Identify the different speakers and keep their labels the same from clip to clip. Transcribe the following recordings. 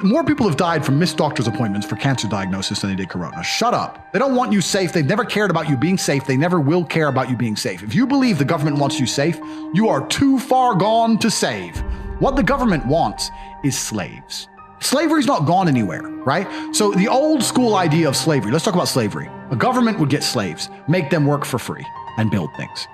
Speaker 1: more people have died from missed doctor's appointments for cancer diagnosis than they did corona. Shut up. They don't want you safe. They've never cared about you being safe. They never will care about you being safe. If you believe the government wants you safe, you are too far gone to save. What the government wants is slaves. Slavery's not gone anywhere, right? So the old school idea of slavery, let's talk about slavery. A government would get slaves, make them work for free, and build things.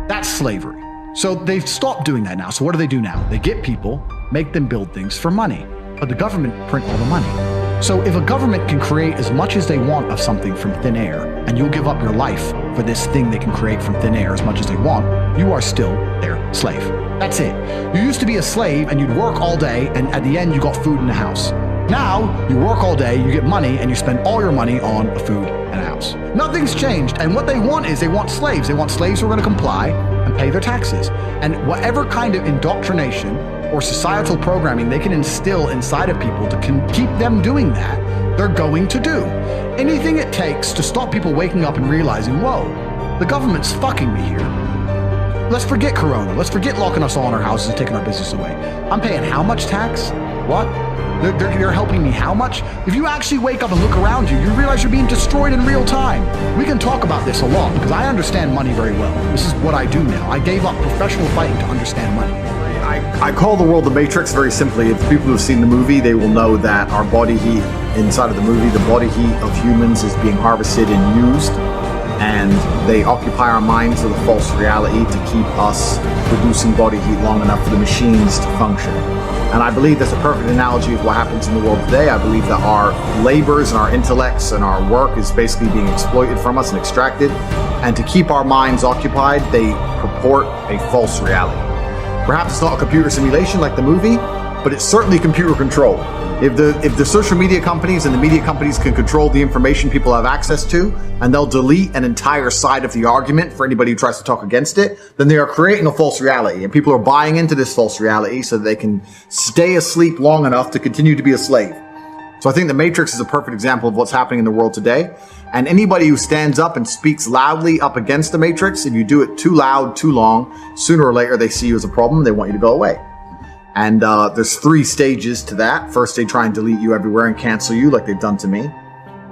Speaker 1: That's slavery. So they've stopped doing that now. So what do they do now? They get people, make them build things for money, but the government print all the money. So if a government can create as much as they want of something from thin air, and you'll give up your life for this thing they can create from thin air as much as they want, you are still their slave. That's it. You used to be a slave and you'd work all day, and at the end you got food in the house. Now you work all day, you get money, and you spend all your money on a food and a house. Nothing's changed. And what they want is they want slaves. They want slaves who are going to comply and pay their taxes. And whatever kind of indoctrination or societal programming they can instill inside of people to keep them doing that, they're going to do. Anything it takes to stop people waking up and realizing, whoa, the government's fucking me here. Let's forget Corona. Let's forget locking us all in our houses and taking our business away. I'm paying how much tax? What? They're helping me how much? If you actually wake up and look around you, you realize you're being destroyed in real time. We can talk about this a lot because I understand money very well. This is what I do now. I gave up professional fighting to understand money.
Speaker 2: I call the world the Matrix very simply. If people who have seen the movie, they will know that our body heat inside of the movie, the body heat of humans is being harvested and used, and they occupy our minds with a false reality to keep us producing body heat long enough for the machines to function. And I believe that's a perfect analogy of what happens in the world today. I believe that our labors and our intellects and our work is basically being exploited from us and extracted. And to keep our minds occupied, they purport a false reality. Perhaps it's not a computer simulation like the movie, but it's certainly computer control. If the social media companies and the media companies can control the information people have access to, and they'll delete an entire side of the argument for anybody who tries to talk against it, then they are creating a false reality. And people are buying into this false reality so that they can stay asleep long enough to continue to be a slave. So I think the Matrix is a perfect example of what's happening in the world today. And anybody who stands up and speaks loudly up against the Matrix, if you do it too loud, too long, sooner or later they see you as a problem, they want you to go away. And there's 3 stages to that. First, they try and delete you everywhere and cancel you like they've done to me.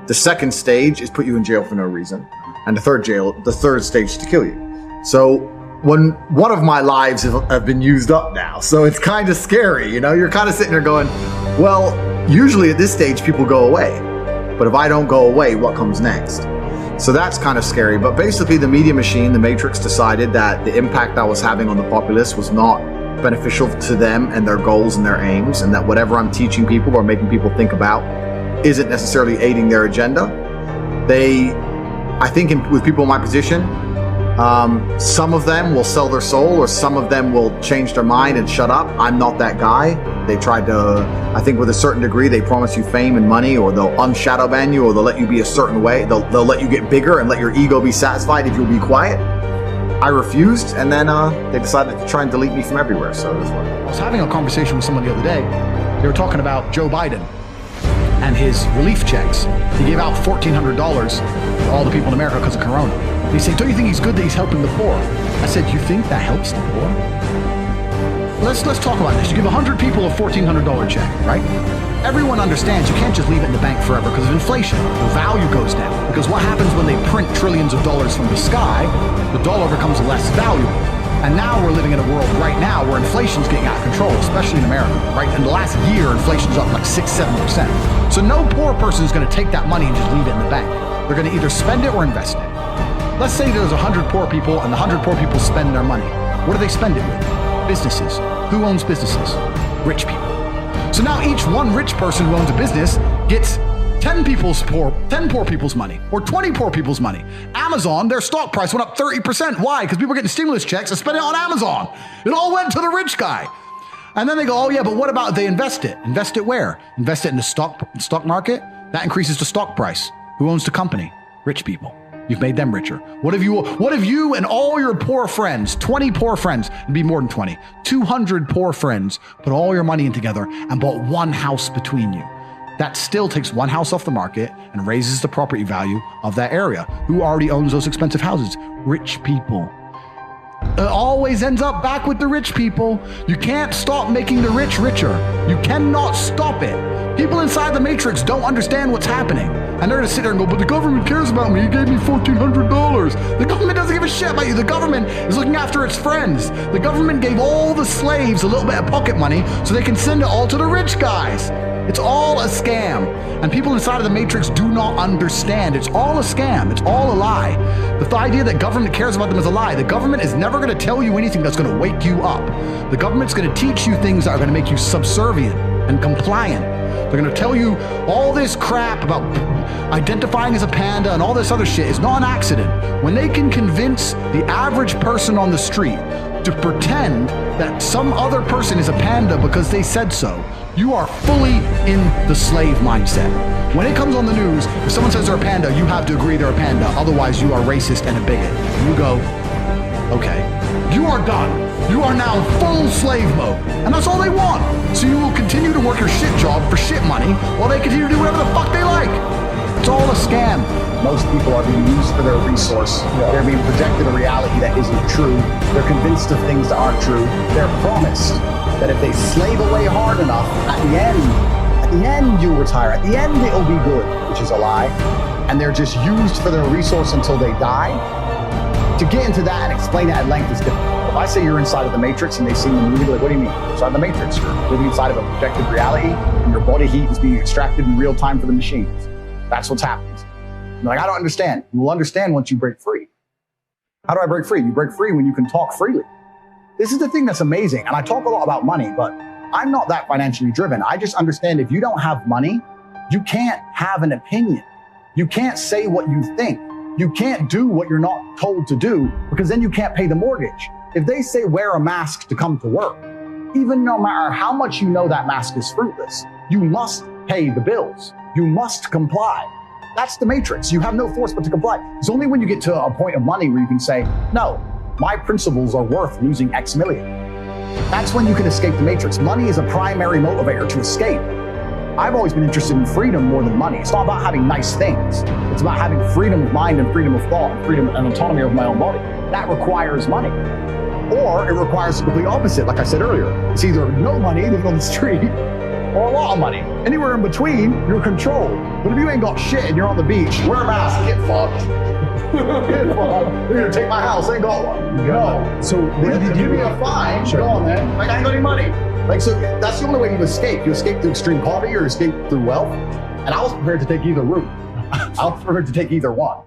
Speaker 2: The second stage is put you in jail for no reason. And the third stage is to kill you. So when one of my lives have been used up now, so it's kind of scary, you know? You're kind of sitting there going, well, usually at this stage people go away. But if I don't go away, what comes next? So that's kind of scary. But basically the media machine, the Matrix, decided that the impact I was having on the populace was not beneficial to them and their goals and their aims, and that whatever I'm teaching people or making people think about isn't necessarily aiding their agenda. I think with people in my position, some of them will sell their soul, or some of them will change their mind and shut up. I'm not that guy. They tried to, I think with a certain degree, they promise you fame and money, or they'll unshadow ban you, or they'll let you be a certain way. They'll let you get bigger and let your ego be satisfied if you'll be quiet. I refused, and then they decided to try and delete me from everywhere, so that's why.
Speaker 1: I was having a conversation with someone the other day. They were talking about Joe Biden and his relief checks. He gave out $1,400 to all the people in America because of Corona. And he said, don't you think he's good that he's helping the poor? I said, you think that helps the poor? Let's talk about this. You give 100 people a $1,400 check, right? Everyone understands you can't just leave it in the bank forever because of inflation. The value goes down. Because what happens when they print trillions of dollars from the sky, the dollar becomes less valuable. And now we're living in a world right now where inflation's getting out of control, especially in America, right? In the last year, inflation's up like 6-7%. So no poor person is going to take that money and just leave it in the bank. They're going to either spend it or invest it. Let's say there's 100 poor people and the 100 poor people spend their money. What do they spend it with? Businesses. Who owns businesses? Rich people. So now each one rich person who owns a business gets 10 poor people's money, or 20 poor people's money. Amazon, their stock price went up 30%. Why? Because people were getting stimulus checks and spending it on Amazon. It all went to the rich guy. And then they go, oh yeah, but what about if they invest it? Invest it where? Invest it in the stock market? That increases the stock price. Who owns the company? Rich people. You've made them richer. What if you and all your poor friends, 20 poor friends, it'd be more than 20, 200 poor friends, put all your money in together and bought one house between you? That still takes one house off the market and raises the property value of that area. Who already owns those expensive houses? Rich people. It always ends up back with the rich people. You can't stop making the rich richer. You cannot stop it. People inside the Matrix don't understand what's happening. And they're gonna sit there and go, but the government cares about me. He gave me $1,400. The government doesn't give a shit about you. The government is looking after its friends. The government gave all the slaves a little bit of pocket money so they can send it all to the rich guys. It's all a scam. And people inside of the Matrix do not understand. It's all a scam. It's all a lie. The idea that government cares about them is a lie. The government is never going to tell you anything that's going to wake you up. The government's going to teach you things that are going to make you subservient and compliant. They're going to tell you all this crap about identifying as a panda and all this other shit is not an accident. When they can convince the average person on the street to pretend that some other person is a panda because they said so, you are fully in the slave mindset. When it comes on the news, if someone says they're a panda, you have to agree they're a panda. Otherwise, you are racist and a bigot. You go, okay, you are done. You are now full slave mode. And that's all they want. So you will continue to work your shit job for shit money while they continue to do whatever the fuck they like. It's all a scam.
Speaker 2: Most people are being used for their resource. They're being projected a reality that isn't true. They're convinced of things that aren't true. They're promised that if they slave away hard enough, at the end you'll retire. At the end it'll be good, which is a lie. And they're just used for their resource until they die. To get into that and explain it at length is difficult. If I say you're inside of the Matrix and they see the movie, they're like, what do you mean? You're inside the Matrix. You're living inside of a projected reality and your body heat is being extracted in real time for the machines. That's what's happening. Like, I don't understand. You will understand once you break free. How do I break free? You break free when you can talk freely. This is the thing that's amazing. And I talk a lot about money, but I'm not that financially driven. I just understand if you don't have money, you can't have an opinion. You can't say what you think. You can't do what you're not told to do because then you can't pay the mortgage. If they say wear a mask to come to work, even no matter how much you know that mask is fruitless, you must pay the bills. You must comply. That's the Matrix. You have no force but to comply. It's only when you get to a point of money where you can say, no, my principles are worth losing X million. That's when you can escape the Matrix. Money is a primary motivator to escape. I've always been interested in freedom more than money. It's not about having nice things. It's about having freedom of mind and freedom of thought and freedom and autonomy of my own body. That requires money. Or it requires the complete opposite, like I said earlier. It's either no money, living on the street, or a lot of money. Anywhere in between, you're controlled. But if you ain't got shit and you're on the beach, wear a mask, get fucked. Get fucked. You're gonna take my house, ain't got one. No.
Speaker 3: So what did you
Speaker 2: give me a fine?
Speaker 3: Sure.
Speaker 2: Go on, man. Like, I ain't got any money. Like, so that's the only way you escape. You escape through extreme poverty or escape through wealth. And I was prepared to take either route. I was prepared to take either one.